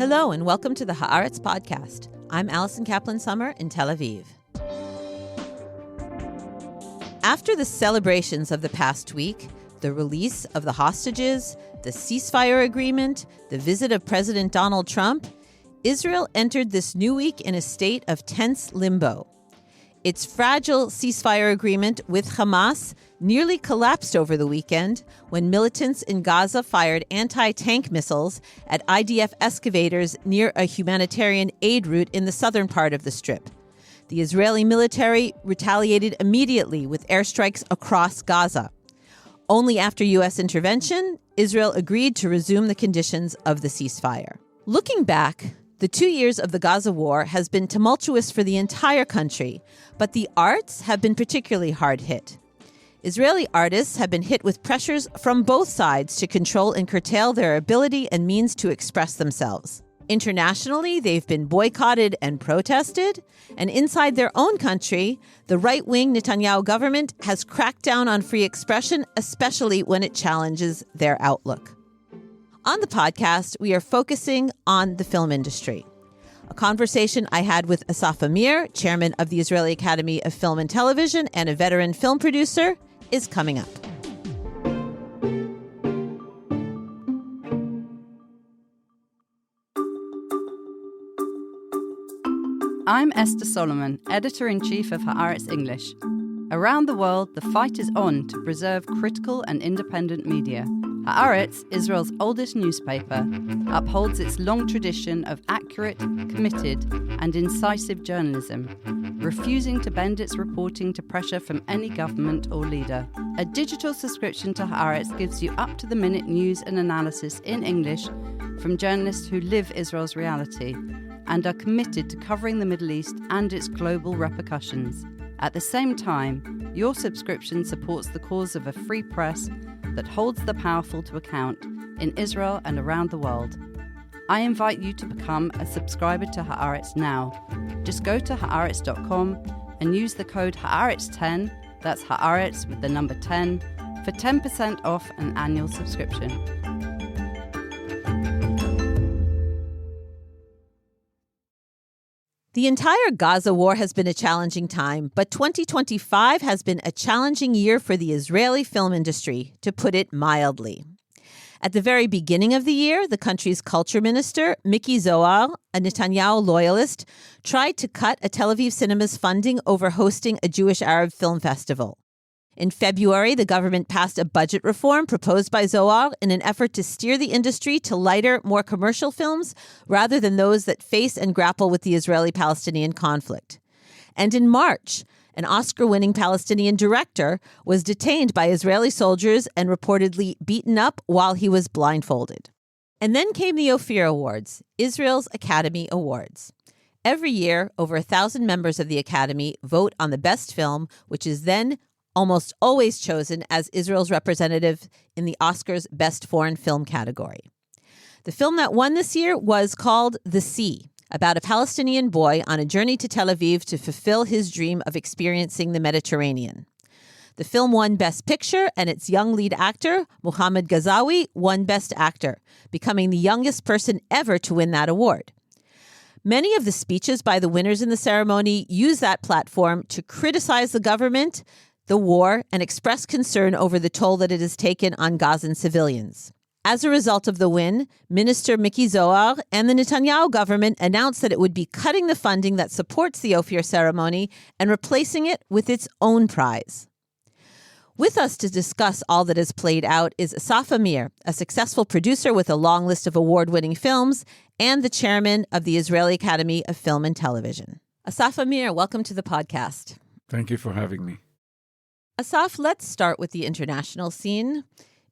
Hello and welcome to the Haaretz podcast. I'm Allison Kaplan Sommer in Tel Aviv. After the celebrations of the past week, the release of the hostages, the ceasefire agreement, the visit of President Donald Trump, Israel entered this new week in a state of tense limbo. Its fragile ceasefire agreement with Hamas nearly collapsed over the weekend when militants in Gaza fired anti-tank missiles at IDF excavators near a humanitarian aid route in the southern part of the Strip. The Israeli military retaliated immediately with airstrikes across Gaza. Only after U.S. intervention, Israel agreed to resume the conditions of the ceasefire. Looking back, the 2 years of the Gaza war has been tumultuous for the entire country, but the arts have been particularly hard hit. Israeli artists have been hit with pressures from both sides to control and curtail their ability and means to express themselves. Internationally, they've been boycotted and protested, and inside their own country, the right-wing Netanyahu government has cracked down on free expression, especially when it challenges their outlook. On the podcast, we are focusing on the film industry. A conversation I had with Assaf Amir, chairman of the Israeli Academy of Film and Television and a veteran film producer, is coming up. I'm Esther Solomon, editor-in-chief of Haaretz English. Around the world, the fight is on to preserve critical and independent media. Haaretz, Israel's oldest newspaper, upholds its long tradition of accurate, committed, and incisive journalism, refusing to bend its reporting to pressure from any government or leader. A digital subscription to Haaretz gives you up-to-the-minute news and analysis in English from journalists who live Israel's reality and are committed to covering the Middle East and its global repercussions. At the same time, your subscription supports the cause of a free press that holds the powerful to account in Israel and around the world. I invite you to become a subscriber to Haaretz now. Just go to Haaretz.com and use the code Haaretz10, that's Haaretz with the number 10, for 10% off an annual subscription. The entire Gaza war has been a challenging time, but 2025 has been a challenging year for the Israeli film industry, to put it mildly. At the very beginning of the year, the country's culture minister, Miki Zohar, a Netanyahu loyalist, tried to cut a Tel Aviv cinema's funding over hosting a Jewish Arab film festival. In February, the government passed a budget reform proposed by Zohar in an effort to steer the industry to lighter, more commercial films rather than those that face and grapple with the Israeli-Palestinian conflict. And in March, an Oscar-winning Palestinian director was detained by Israeli soldiers and reportedly beaten up while he was blindfolded. And then came the Ophir Awards, Israel's Academy Awards. Every year, over 1,000 members of the Academy vote on the best film, which is then almost always chosen as Israel's representative in the Oscars Best Foreign Film category. The film that won this year was called The Sea, about a Palestinian boy on a journey to Tel Aviv to fulfill his dream of experiencing the Mediterranean. The film won Best Picture, and its young lead actor, Mohammad Ghazawi, won Best Actor, becoming the youngest person ever to win that award. Many of the speeches by the winners in the ceremony use that platform to criticize the government, the war, and express concern over the toll that it has taken on Gazan civilians. As a result of the win, Minister Miki Zohar and the Netanyahu government announced that it would be cutting the funding that supports the Ophir ceremony and replacing it with its own prize. With us to discuss all that has played out is Assaf Amir, a successful producer with a long list of award-winning films and the chairman of the Israeli Academy of Film and Television. Assaf Amir, welcome to the podcast. Thank you for having me. Assaf, let's start with the international scene.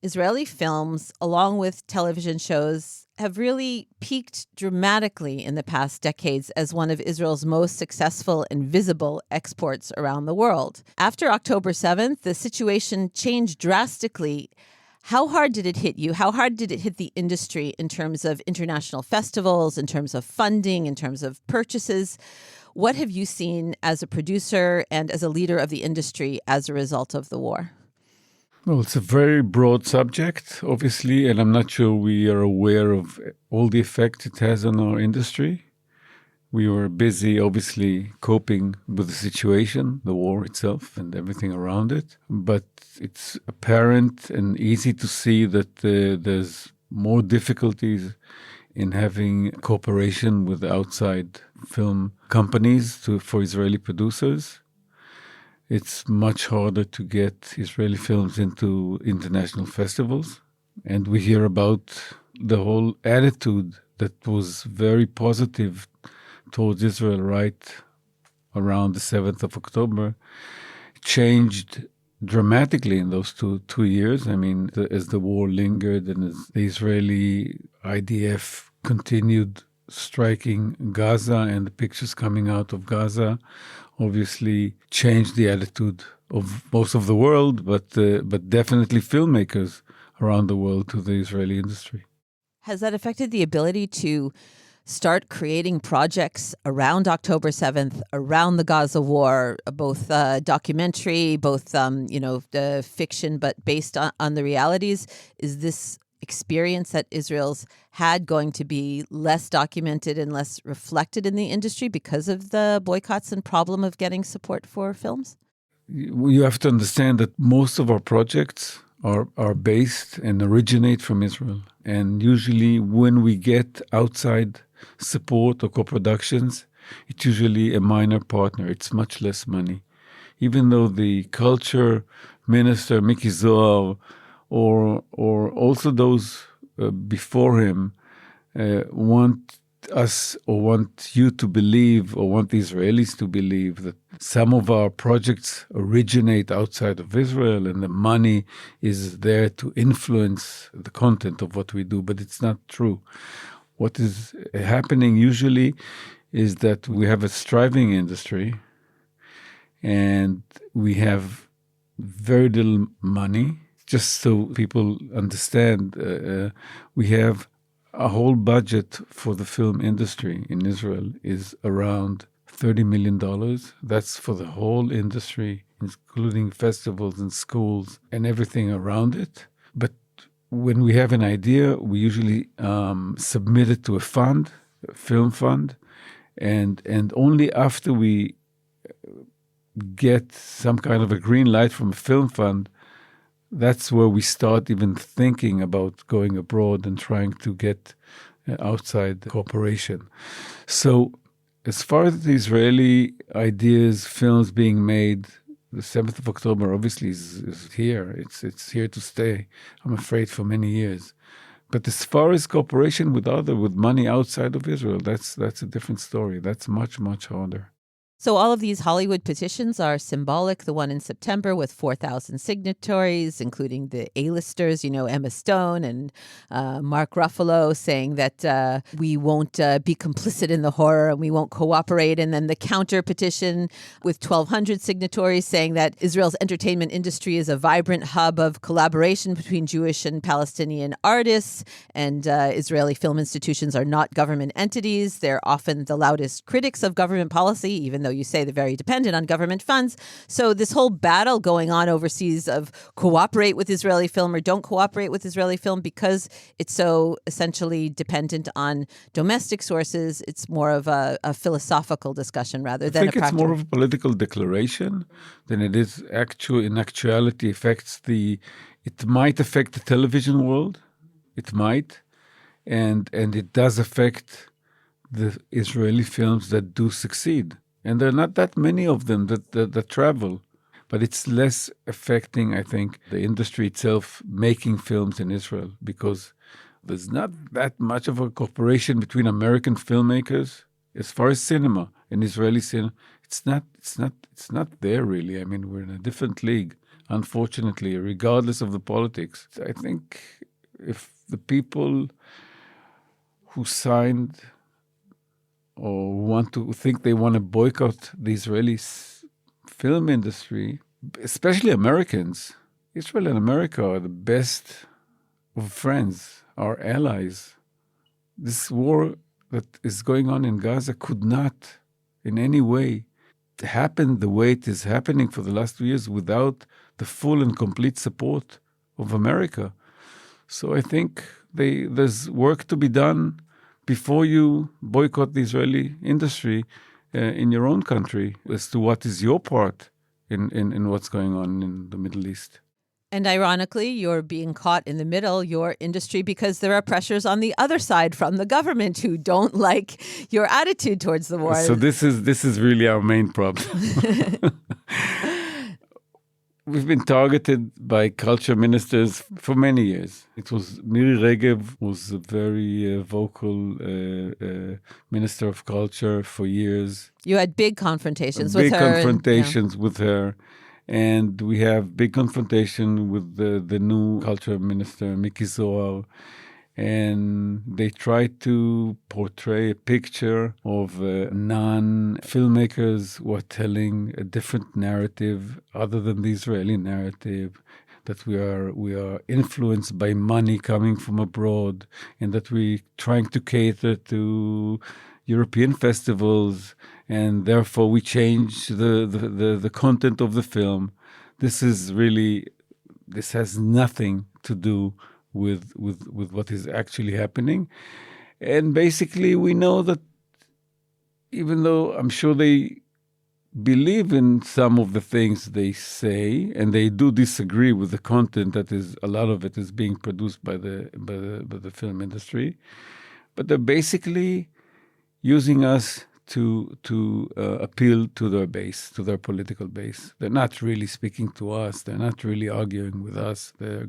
Israeli films, along with television shows, have really peaked dramatically in the past decades as one of Israel's most successful and visible exports around the world. After October 7th, the situation changed drastically. How hard did it hit you? How hard did it hit the industry in terms of international festivals, in terms of funding, in terms of purchases? What have you seen as a producer and as a leader of the industry as a result of the war? Well, it's a very broad subject, obviously, and I'm not sure we are aware of all the effect it has on our industry. We were busy, obviously, coping with the situation, the war itself, and everything around it. But it's apparent and easy to see that there's more difficulties in having cooperation with outside film companies for Israeli producers. It's much harder to get Israeli films into international festivals. And we hear about the whole attitude that was very positive towards Israel right around the 7th of October changed dramatically in those two years. I mean, as the war lingered and as the Israeli IDF continued striking Gaza and the pictures coming out of Gaza obviously changed the attitude of most of the world, but definitely filmmakers around the world to the Israeli industry. Has that affected the ability to start creating projects around October 7th, around the Gaza war, both documentary, both fiction, but based on the realities? Is this experience that Israel's had going to be less documented and less reflected in the industry because of the boycotts and problem of getting support for films? You have to understand that most of our projects are based and originate from Israel. And usually when we get outside support or co-productions, it's usually a minor partner. It's much less money. Even though the Culture Minister Miki Zohar or also those before him want us or want you to believe or want the Israelis to believe that some of our projects originate outside of Israel and the money is there to influence the content of what we do, but it's not true. What is happening usually is that we have a striving industry and we have very little money. Just so people understand, we have a whole budget for the film industry in Israel is around $30 million. That's for the whole industry, including festivals and schools and everything around it. But when we have an idea, we usually submit it to a fund, a film fund, and only after we get some kind of a green light from a film fund, that's where we start even thinking about going abroad and trying to get outside cooperation. So as far as the Israeli ideas, films being made, the 7th of October obviously is here. It's here to stay, I'm afraid, for many years. But as far as cooperation with money outside of Israel, that's a different story. That's much, much harder. So all of these Hollywood petitions are symbolic. The one in September with 4,000 signatories, including the A-listers, Emma Stone and Mark Ruffalo, saying that we won't be complicit in the horror and we won't cooperate. And then the counter petition with 1,200 signatories saying that Israel's entertainment industry is a vibrant hub of collaboration between Jewish and Palestinian artists, and Israeli film institutions are not government entities. They're often the loudest critics of government policy, even though you say they're very dependent on government funds. So this whole battle going on overseas of cooperate with Israeli film or don't cooperate with Israeli film because it's so essentially dependent on domestic sources, it's more of a philosophical discussion rather than a practical. I think it's more of a political declaration than it is in actuality affects it might affect the television world. It might. And it does affect the Israeli films that do succeed. And there are not that many of them that travel. But it's less affecting, I think, the industry itself making films in Israel because there's not that much of a cooperation between American filmmakers as far as cinema and Israeli cinema. It's not there really. I mean, we're in a different league, unfortunately, regardless of the politics. I think if the people who signed or they want to boycott the Israeli film industry, especially Americans. Israel and America are the best of friends, our allies. This war that is going on in Gaza could not in any way happen the way it is happening for the last 2 years without the full and complete support of America. So I think there's work to be done before you boycott the Israeli industry in your own country as to what is your part in what's going on in the Middle East. And ironically, you're being caught in the middle, your industry, because there are pressures on the other side from the government who don't like your attitude towards the war. So this is really our main problem. We've been targeted by culture ministers for many years. It was Miri Regev was a very vocal minister of culture for years. You had big confrontations with her. Big confrontations with her. And we have big confrontation with the new culture minister, Miki Zohar. And they try to portray a picture of non-filmmakers who are telling a different narrative other than the Israeli narrative, that we are influenced by money coming from abroad, and that we're trying to cater to European festivals, and therefore we change the content of the film. This has nothing to do with what is actually happening. And basically we know that even though I'm sure they believe in some of the things they say, and they do disagree with the content that is, a lot of it is being produced by the film industry, but they're basically using us to appeal to their base, to their political base. They're not really speaking to us. They're not really arguing with us. They're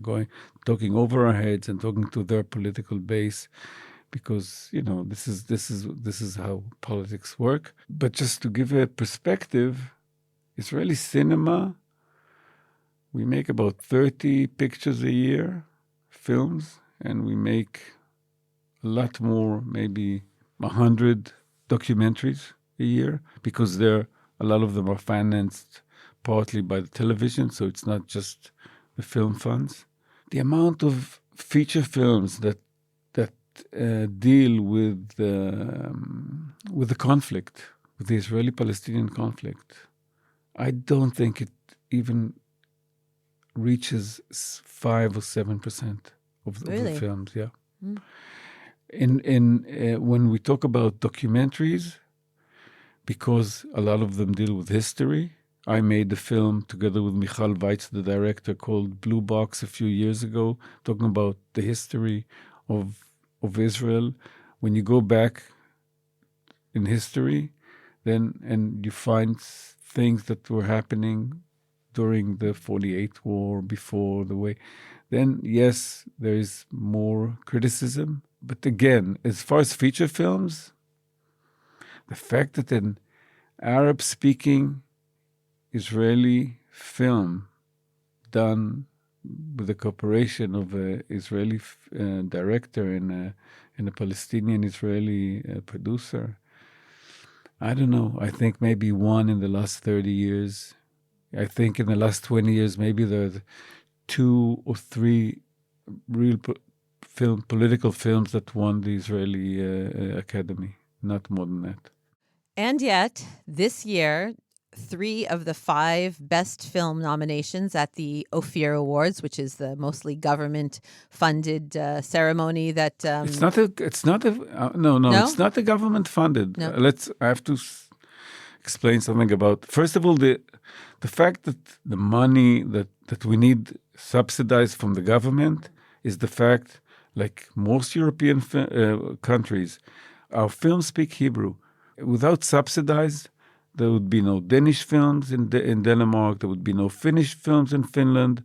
talking over our heads and talking to their political base, because this is how politics work. But just to give a perspective, Israeli cinema, we make about 30 pictures a year, films, and we make a lot more, maybe 100 documentaries a year, because a lot of them are financed partly by the television, so it's not just the film funds. The amount of feature films that deal with the conflict, with the Israeli-Palestinian conflict, I don't think it even reaches 5 or 7% of the films. Yeah. Mm. When we talk about documentaries, because a lot of them deal with history, I made a film together with Michal Weitz, the director, called Blue Box a few years ago, talking about the history of Israel. When you go back in history, and you find things that were happening during the 48 war, before the way, then yes, there is more criticism. But again, as far as feature films, the fact that an Arab-speaking Israeli film done with the cooperation of an Israeli director and a Palestinian Israeli producer, I don't know. I think maybe one in the last 30 years. I think in the last 20 years, maybe there are 2 or 3 real political films that won the Israeli Academy, not more than that. And yet, this year, 3 of the 5 best film nominations at the Ophir Awards, which is the mostly government-funded ceremony that it's not a government-funded. No? I have to explain something about. First of all, the fact that the money that we need subsidized from the government is the fact, like most European countries, our films speak Hebrew. Without subsidized, there would be no Danish films in Denmark. There would be no Finnish films in Finland,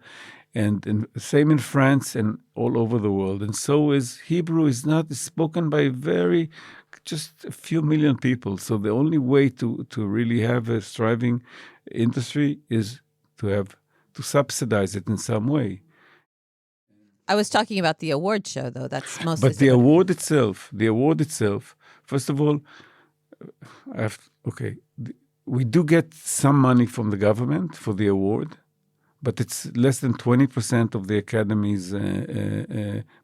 and same in France and all over the world. And so is Hebrew is spoken by just a few million people. So the only way to really have a thriving industry is to subsidize it in some way. I was talking about the award show, though. That's mostly. But the award itself. First of all, we do get some money from the government for the award, but it's less than 20% of the Academy's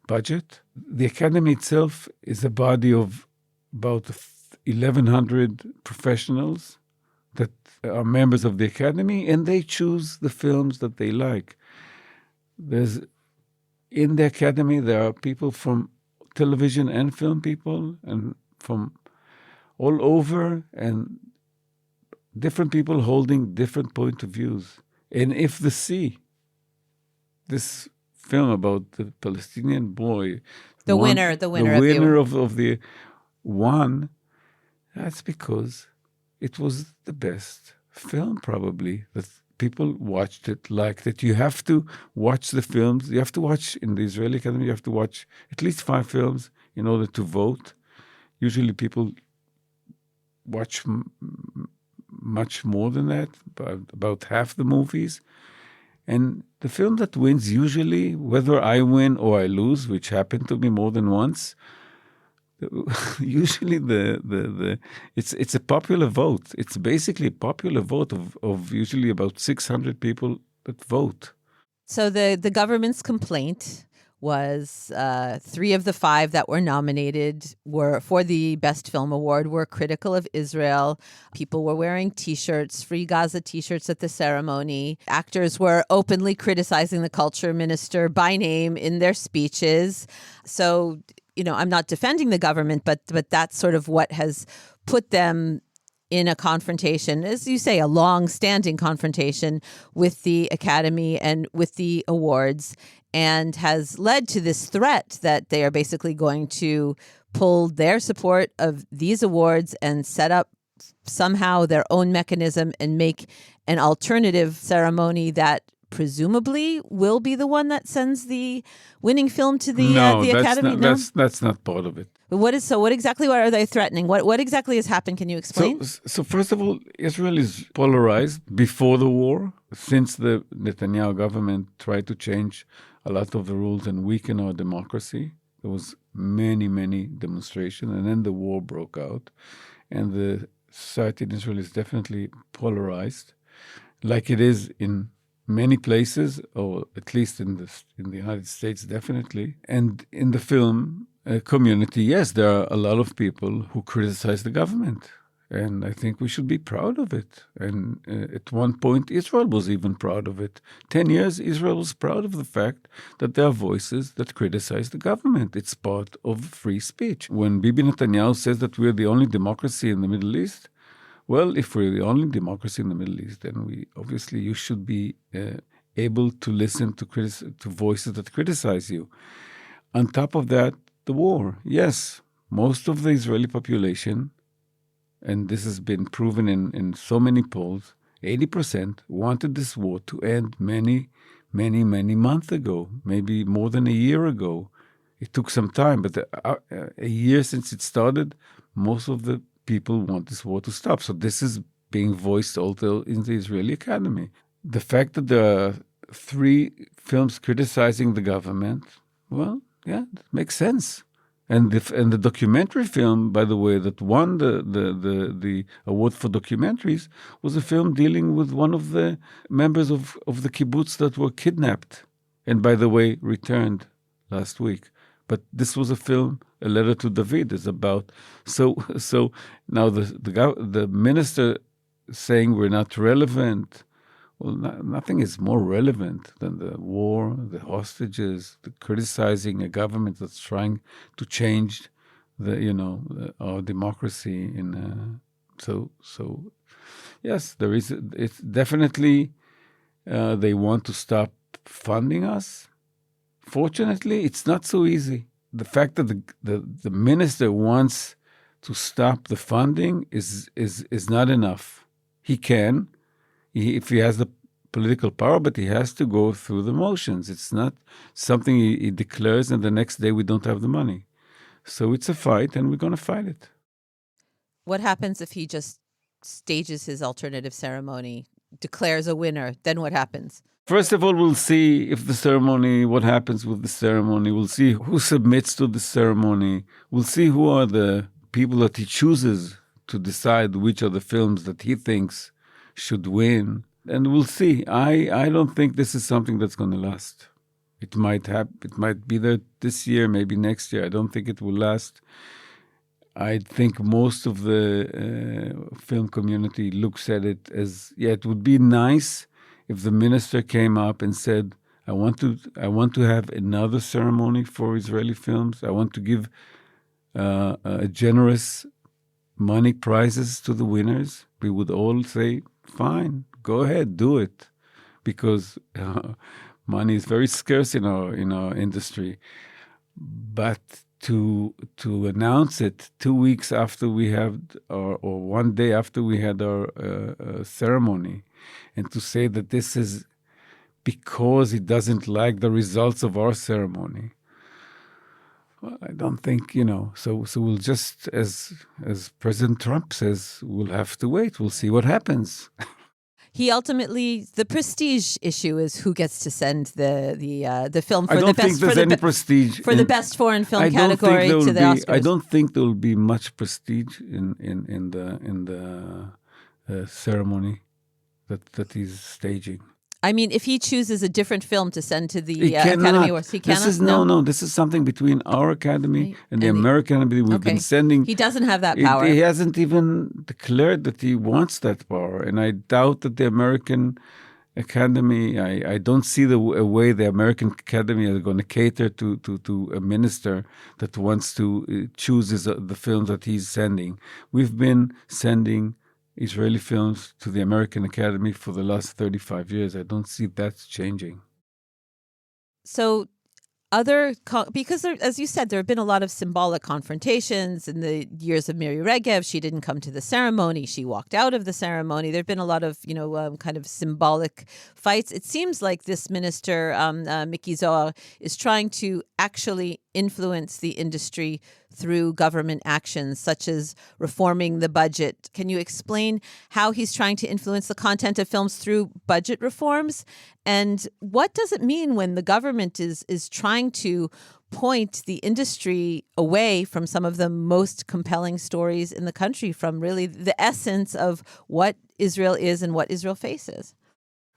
budget. The Academy itself is a body of about 1,100 professionals that are members of the Academy, and they choose the films that they like. In the Academy, there are people from television and film people, and from all over, and different people holding different point of views. And if this film about the Palestinian boy, the winner of the won, that's because it was the best film, probably, that people watched it, liked it. You have to watch the films. You have to watch, in the Israeli Academy, you have to watch at least 5 films in order to vote. Usually people watch much more than that, about half the movies. And the film that wins, usually, whether I win or I lose, which happened to me more than once, usually it's a popular vote. It's basically a popular vote of usually about 600 people that vote. So the government's complaint was 3 of the 5 that were nominated were for the Best Film Award were critical of Israel. People were wearing T-shirts, Free Gaza T-shirts at the ceremony. Actors were openly criticizing the culture minister by name in their speeches. So, I'm not defending the government, but that's sort of what has put them in a confrontation, as you say, a long-standing confrontation with the Academy and with the awards, and has led to this threat that they are basically going to pull their support of these awards and set up somehow their own mechanism and make an alternative ceremony that presumably will be the one that sends the winning film to the Academy. That's not part of it. What are they threatening? What exactly has happened? Can you explain? So first of all, Israel is polarized before the war. Since the Netanyahu government tried to change a lot of the rules and weaken our democracy, there was many demonstrations, and then the war broke out, and the society in Israel is definitely polarized, like it is in many places, or at least in the United States, definitely. And in the film community, yes, there are a lot of people who criticize the government. And I think we should be proud of it. And at one point, Israel was even proud of it. 10 years, Israel was proud of the fact that there are voices that criticize the government. It's part of free speech. When Bibi Netanyahu says that we're the only democracy in the Middle East, well, if we're the only democracy in the Middle East, then you should be able to listen to voices that criticize you. On top of that, the war. Yes, most of the Israeli population, and this has been proven in so many polls, 80% wanted this war to end many months ago, maybe more than a year ago. It took some time, but a year since it started, most of the people want this war to stop. So this is being voiced also in the Israeli Academy. The fact that there are 3 films criticizing the government, well, yeah, it makes sense. And the documentary film, by the way, that won the award for documentaries was a film dealing with one of the members of the kibbutz that were kidnapped, and by the way, returned last week. But this was a film, A Letter to David, is about. So now the minister saying we're not relevant. Well, nothing is more relevant than the war, the hostages, the criticizing a government that's trying to change our democracy. So yes, there is. It's definitely they want to stop funding us. Fortunately, it's not so easy. The fact that the minister wants to stop the funding is not enough. He can, if he has the political power, but he has to go through the motions. It's not something he declares and the next day we don't have the money. So it's a fight, and we're going to fight it. What happens if he just stages his alternative ceremony, declares a winner? Then what happens? First of all, we'll see what happens with the ceremony. We'll see who submits to the ceremony. We'll see who are the people that he chooses to decide which are the films that he thinks should win. And we'll see. I don't think this is something that's going to last. It might be there this year, maybe next year. I don't think it will last. I think most of the film community looks at it as, it would be nice if the minister came up and said, I want to have another ceremony for Israeli films. I want to give a generous money prizes to the winners. We would all say, fine, go ahead, do it, because money is very scarce in our industry. But to announce it 2 weeks after we have, or 1 day after we had our ceremony, and to say that this is because he doesn't like the results of our ceremony, well, I don't think, so we'll just, as President Trump says, we'll have to wait. We'll see what happens. He ultimately, the prestige issue is who gets to send the film for I don't the best think there's any prestige for the best foreign film category to the Oscars. I don't think there will be much prestige in the ceremony that he's staging. I mean, if he chooses a different film to send to the Academy Awards, he cannot. No. This is something between our Academy and the American Academy. We've been sending. He doesn't have that power. He hasn't even declared that he wants that power, and I doubt that the American Academy. I don't see a way the American Academy is going to cater to a minister that wants to choose the films that he's sending. We've been sending Israeli films to the American Academy for the last 35 years. I don't see that changing. So because there, as you said, there have been a lot of symbolic confrontations in the years of Miri Regev. She didn't come to the ceremony. She walked out of the ceremony. There have been a lot of, kind of symbolic fights. It seems like this minister, Miki Zohar, is trying to actually influence the industry through government actions, such as reforming the budget. Can you explain how he's trying to influence the content of films through budget reforms? And what does it mean when the government is trying to point the industry away from some of the most compelling stories in the country, from really the essence of what Israel is and what Israel faces?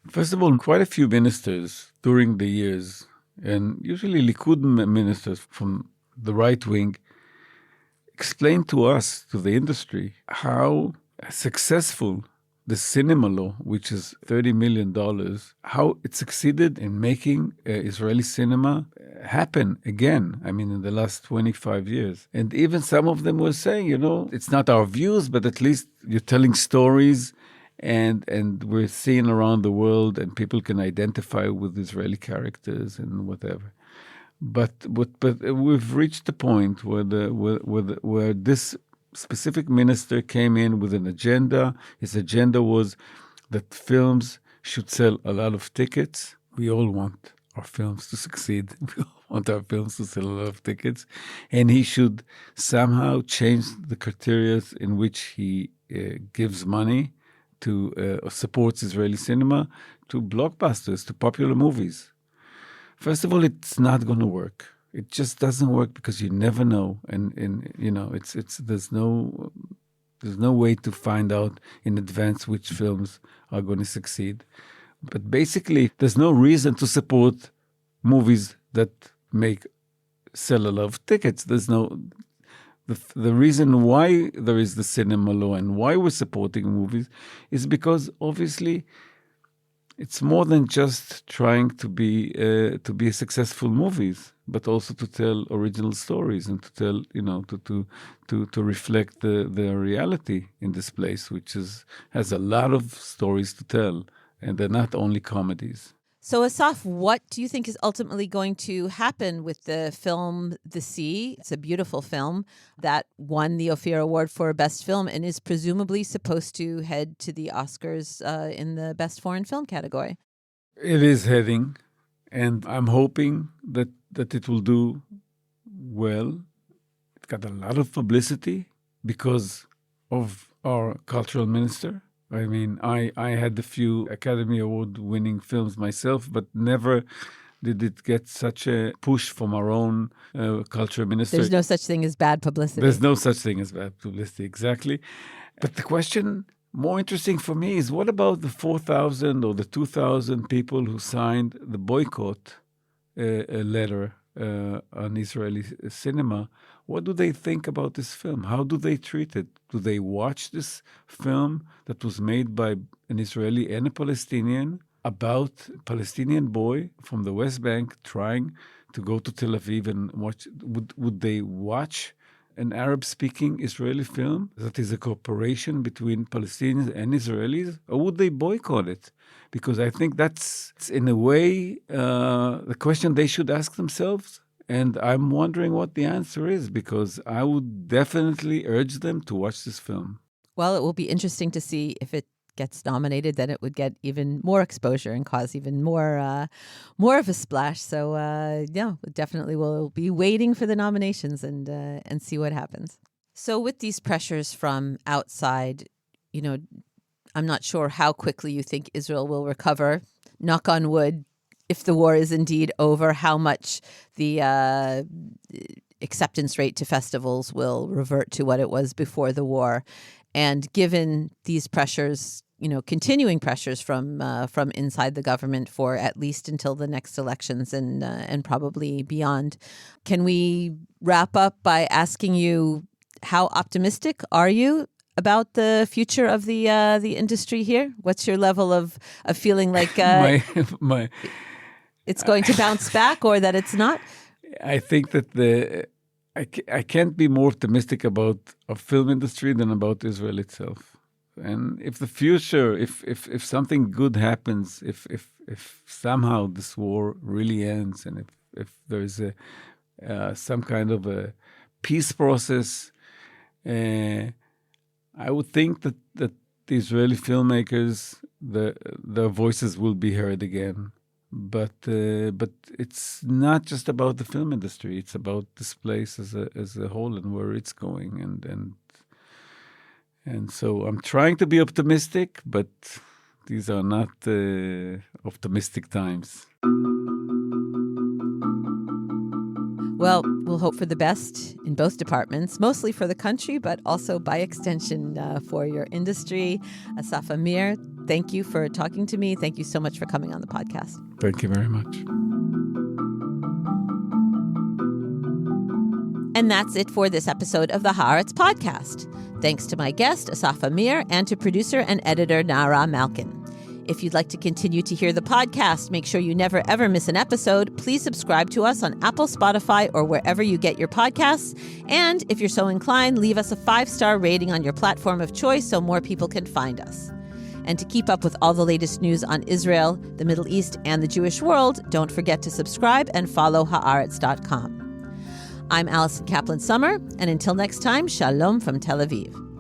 First of all, quite a few ministers during the years, and usually Likud ministers from the right wing, explained to us, to the industry, how successful the cinema law, which is $30 million, how it succeeded in making Israeli cinema happen again. I mean, in the last 25 years. And even some of them were saying, it's not our views, but at least you're telling stories, and we're seen around the world, and people can identify with Israeli characters and whatever. But we've reached the point where this specific minister came in with an agenda. His agenda was that films should sell a lot of tickets. We all want our films to succeed. We all want our films to sell a lot of tickets. And he should somehow change the criteria in which he gives money to supports Israeli cinema, to blockbusters, to popular movies. First of all, it's not going to work. It just doesn't work because you never know, and there's no way to find out in advance which films are going to succeed. But basically, there's no reason to support movies that sell a lot of tickets. There's no the reason why there is the cinema law and why we're supporting movies is because obviously it's more than just trying to be successful movies, but also to tell original stories and to tell, to reflect the reality in this place, which has a lot of stories to tell, and they're not only comedies. So, Assaf, what do you think is ultimately going to happen with the film The Sea? It's a beautiful film that won the Ophir Award for Best Film and is presumably supposed to head to the Oscars in the Best Foreign Film category. It is heading, and I'm hoping that it will do well. It got a lot of publicity because of our cultural minister. I mean, I had a few Academy Award-winning films myself, but never did it get such a push from our own culture minister. There's no such thing as bad publicity. There's no such thing as bad publicity, exactly. But the question more interesting for me is, what about the 4,000 or the 2,000 people who signed the boycott letter on Israeli cinema, what do they think about this film? How do they treat it? Do they watch this film that was made by an Israeli and a Palestinian about a Palestinian boy from the West Bank trying to go to Tel Aviv and watch? Would they watch an Arab-speaking Israeli film that is a cooperation between Palestinians and Israelis, or would they boycott it? Because I think that's, in a way, the question they should ask themselves. And I'm wondering what the answer is, because I would definitely urge them to watch this film. Well, it will be interesting to see if it gets nominated, then it would get even more exposure and cause even more of a splash. So definitely we'll be waiting for the nominations and see what happens. So with these pressures from outside, I'm not sure how quickly you think Israel will recover. Knock on wood, if the war is indeed over, how much the acceptance rate to festivals will revert to what it was before the war. And given these pressures, continuing pressures from inside the government for at least until the next elections and probably beyond, can we wrap up by asking you, how optimistic are you about the future of the industry here? What's your level of feeling like it's going to bounce back, or that it's not? I think that I can't be more optimistic about a film industry than about Israel itself. And if the future, if something good happens, if somehow this war really ends, and if there is some kind of a peace process, I would think that the Israeli filmmakers, their voices will be heard again. But it's not just about the film industry. It's about this place as a whole and where it's going. And so I'm trying to be optimistic, but these are not optimistic times. Well, we'll hope for the best in both departments, mostly for the country, but also by extension for your industry. Assaf Amir, thank you for talking to me. Thank you so much for coming on the podcast. Thank you very much. And that's it for this episode of the Haaretz podcast. Thanks to my guest, Assaf Amir, and to producer and editor, Nara Malkin. If you'd like to continue to hear the podcast, make sure you never, ever miss an episode. Please subscribe to us on Apple, Spotify, or wherever you get your podcasts. And if you're so inclined, leave us a 5-star rating on your platform of choice so more people can find us. And to keep up with all the latest news on Israel, the Middle East, and the Jewish world, don't forget to subscribe and follow Haaretz.com. I'm Allison Kaplan Sommer, and until next time, shalom from Tel Aviv.